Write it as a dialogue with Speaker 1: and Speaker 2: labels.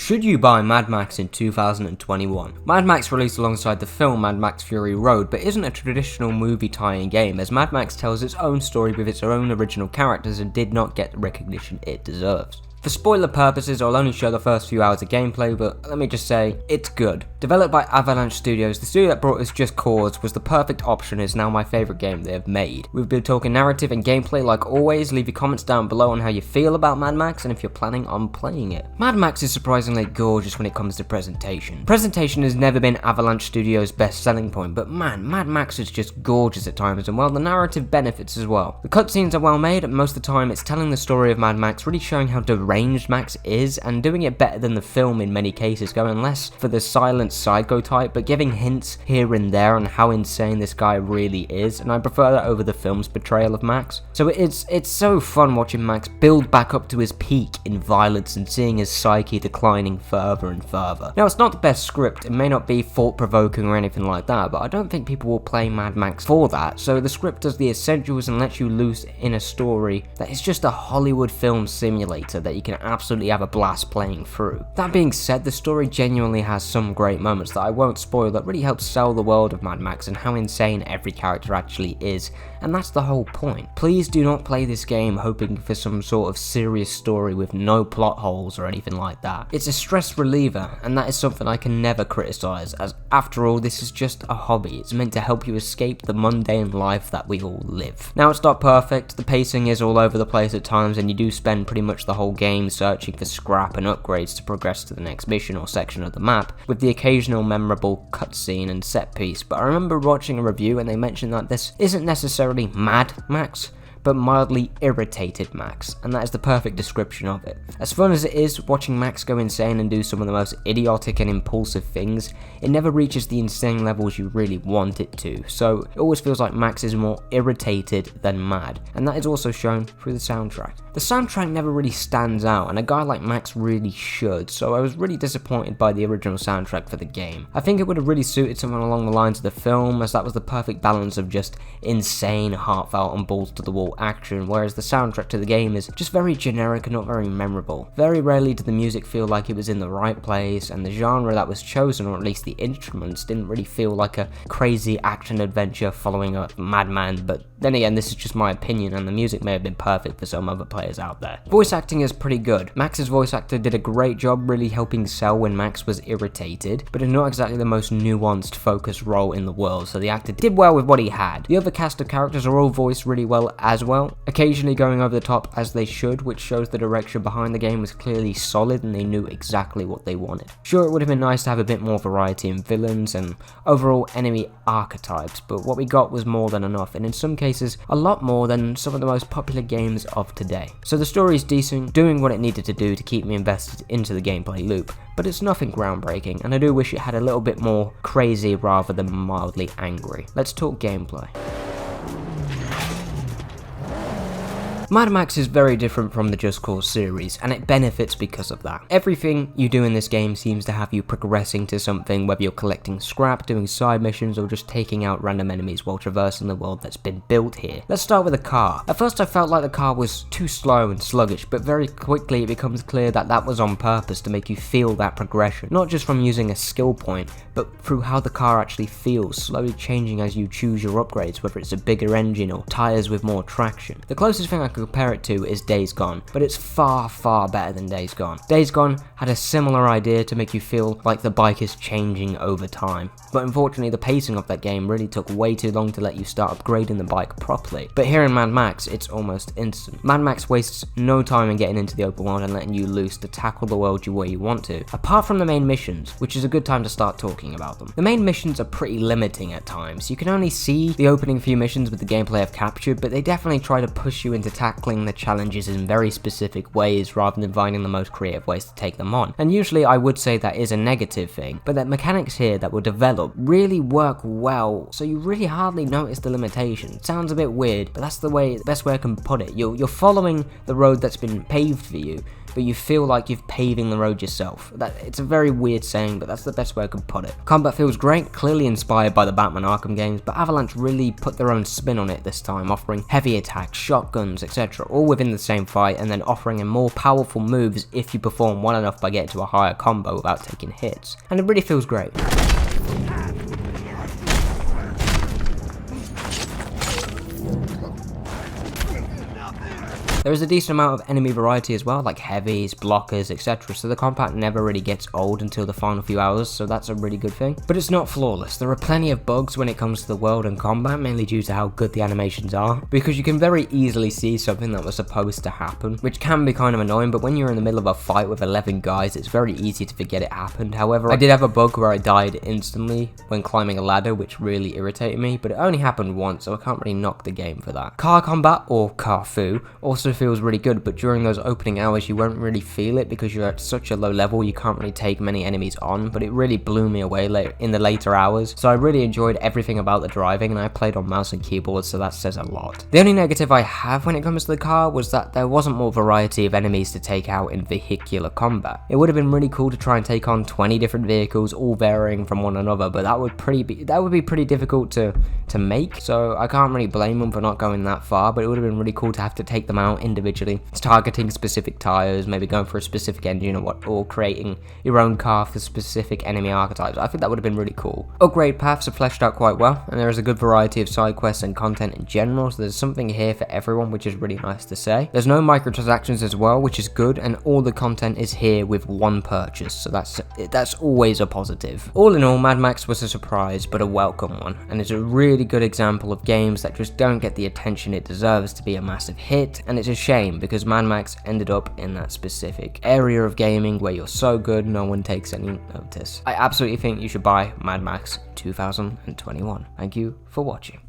Speaker 1: Should you buy Mad Max in 2021? Mad Max released alongside the film Mad Max Fury Road, but isn't a traditional movie tie-in game, as Mad Max tells its own story with its own original characters and did not get the recognition it deserves. For spoiler purposes, I'll only show the first few hours of gameplay, but let me just say, it's good. Developed by Avalanche Studios, the studio that brought us Just Cause was the perfect option and is now my favourite game they have made. We've been talking narrative and gameplay like always. Leave your comments down below on how you feel about Mad Max and if you're planning on playing it. Mad Max is surprisingly gorgeous when it comes to presentation. Presentation has never been Avalanche Studios' best selling point, but man, Mad Max is just gorgeous at times, and well, the narrative benefits as well. The cutscenes are well made, and most of the time it's telling the story of Mad Max, really showing how deranged Max is, and doing it better than the film in many cases, going less for the silent psycho type, but giving hints here and there on how insane this guy really is, and I prefer that over the film's portrayal of Max. So it's so fun watching Max build back up to his peak in violence and seeing his psyche declining further and further. Now, it's not the best script, it may not be thought-provoking or anything like that, but I don't think people will play Mad Max for that, so the script does the essentials and lets you loose in a story that is just a Hollywood film simulator that you can absolutely have a blast playing through. That being said, the story genuinely has some great moments that I won't spoil that really help sell the world of Mad Max and how insane every character actually is, and that's the whole point. Please do not play this game hoping for some sort of serious story with no plot holes or anything like that. It's a stress reliever, and that is something I can never criticize, as after all, this is just a hobby. It's meant to help you escape the mundane life that we all live. Now, it's not perfect, the pacing is all over the place at times, and you do spend pretty much the whole game searching for scrap and upgrades to progress to the next mission or section of the map, with the occasional memorable cutscene and set piece, but I remember watching a review and they mentioned that this isn't necessarily Mad Max, but mildly irritated Max, and that is the perfect description of it. As fun as it is watching Max go insane and do some of the most idiotic and impulsive things, it never reaches the insane levels you really want it to, so it always feels like Max is more irritated than mad, and that is also shown through the soundtrack. The soundtrack never really stands out, and a guy like Max really should, so I was really disappointed by the original soundtrack for the game. I think it would have really suited someone along the lines of the film, as that was the perfect balance of just insane, heartfelt and balls to the wall action, whereas the soundtrack to the game is just very generic and not very memorable. Very rarely did the music feel like it was in the right place, and the genre that was chosen, or at least the instruments, didn't really feel like a crazy action adventure following a madman, but then again, this is just my opinion, and the music may have been perfect for some other players out there. Voice acting is pretty good. Max's voice actor did a great job really helping sell when Max was irritated, but is not exactly the most nuanced, focused role in the world, so the actor did well with what he had. The other cast of characters are all voiced really well as well, occasionally going over the top as they should, which shows the direction behind the game was clearly solid and they knew exactly what they wanted. Sure, it would have been nice to have a bit more variety in villains and overall enemy archetypes, but what we got was more than enough, and in some cases, a lot more than some of the most popular games of today. So the story is decent, doing what it needed to do to keep me invested into the gameplay loop, but it's nothing groundbreaking, and I do wish it had a little bit more crazy rather than mildly angry. Let's talk gameplay. Mad Max is very different from the Just Cause series, and it benefits because of that. Everything you do in this game seems to have you progressing to something, whether you're collecting scrap, doing side missions, or just taking out random enemies while traversing the world that's been built here. Let's start with the car. At first I felt like the car was too slow and sluggish, but very quickly it becomes clear that that was on purpose to make you feel that progression, not just from using a skill point, but through how the car actually feels, slowly changing as you choose your upgrades, whether it's a bigger engine or tyres with more traction. The closest thing I could compare it to is Days Gone, but it's far better than Days Gone. Days Gone had a similar idea to make you feel like the bike is changing over time, but unfortunately the pacing of that game really took way too long to let you start upgrading the bike properly. But here in Mad Max, it's almost instant. Mad Max wastes no time in getting into the open world and letting you loose to tackle the world where you want to, apart from the main missions, which is a good time to start talking about them. The main missions are pretty limiting at times. You can only see the opening few missions with the gameplay I've captured, but they definitely try to push you into tackling the challenges in very specific ways rather than finding the most creative ways to take them on. And usually I would say that is a negative thing, but the mechanics here that were developed really work well, so you really hardly notice the limitation. It sounds a bit weird, but that's the best way I can put it. You're following the road that's been paved for you, but you feel like you're paving the road yourself. It's a very weird saying, but that's the best way I could put it. Combat feels great, clearly inspired by the Batman Arkham games, but Avalanche really put their own spin on it this time, offering heavy attacks, shotguns, etc., all within the same fight, and then offering in more powerful moves if you perform well enough by getting to a higher combo without taking hits. And it really feels great. There is a decent amount of enemy variety as well, like heavies, blockers, etc, so the combat never really gets old until the final few hours, so that's a really good thing. But it's not flawless. There are plenty of bugs when it comes to the world and combat, mainly due to how good the animations are, because you can very easily see something that was supposed to happen, which can be kind of annoying, but when you're in the middle of a fight with 11 guys, it's very easy to forget it happened. However, I did have a bug where I died instantly when climbing a ladder, which really irritated me, but it only happened once, so I can't really knock the game for that. Car combat, or car fu, also feels really good, but during those opening hours you won't really feel it because you're at such a low level, you can't really take many enemies on, but it really blew me away in the later hours, so I really enjoyed everything about the driving, and I played on mouse and keyboard, so that says a lot. The only negative I have when it comes to the car was that there wasn't more variety of enemies to take out in vehicular combat. It would have been really cool to try and take on 20 different vehicles, all varying from one another, but that would be pretty difficult to make, so I can't really blame them for not going that far, but it would have been really cool to have to take them out individually, targeting specific tires, maybe going for a specific engine or creating your own car for specific enemy archetypes. I think that would have been really cool. Upgrade paths are fleshed out quite well, and there is a good variety of side quests and content in general, so there's something here for everyone, which is really nice to say. There's no microtransactions as well, which is good, and all the content is here with one purchase, so that's always a positive. All in all, Mad Max was a surprise, but a welcome one, and it's a really good example of games that just don't get the attention it deserves to be a massive hit, and it's a shame because Mad Max ended up in that specific area of gaming where you're so good no one takes any notice. I absolutely think you should buy Mad Max 2021. Thank you for watching.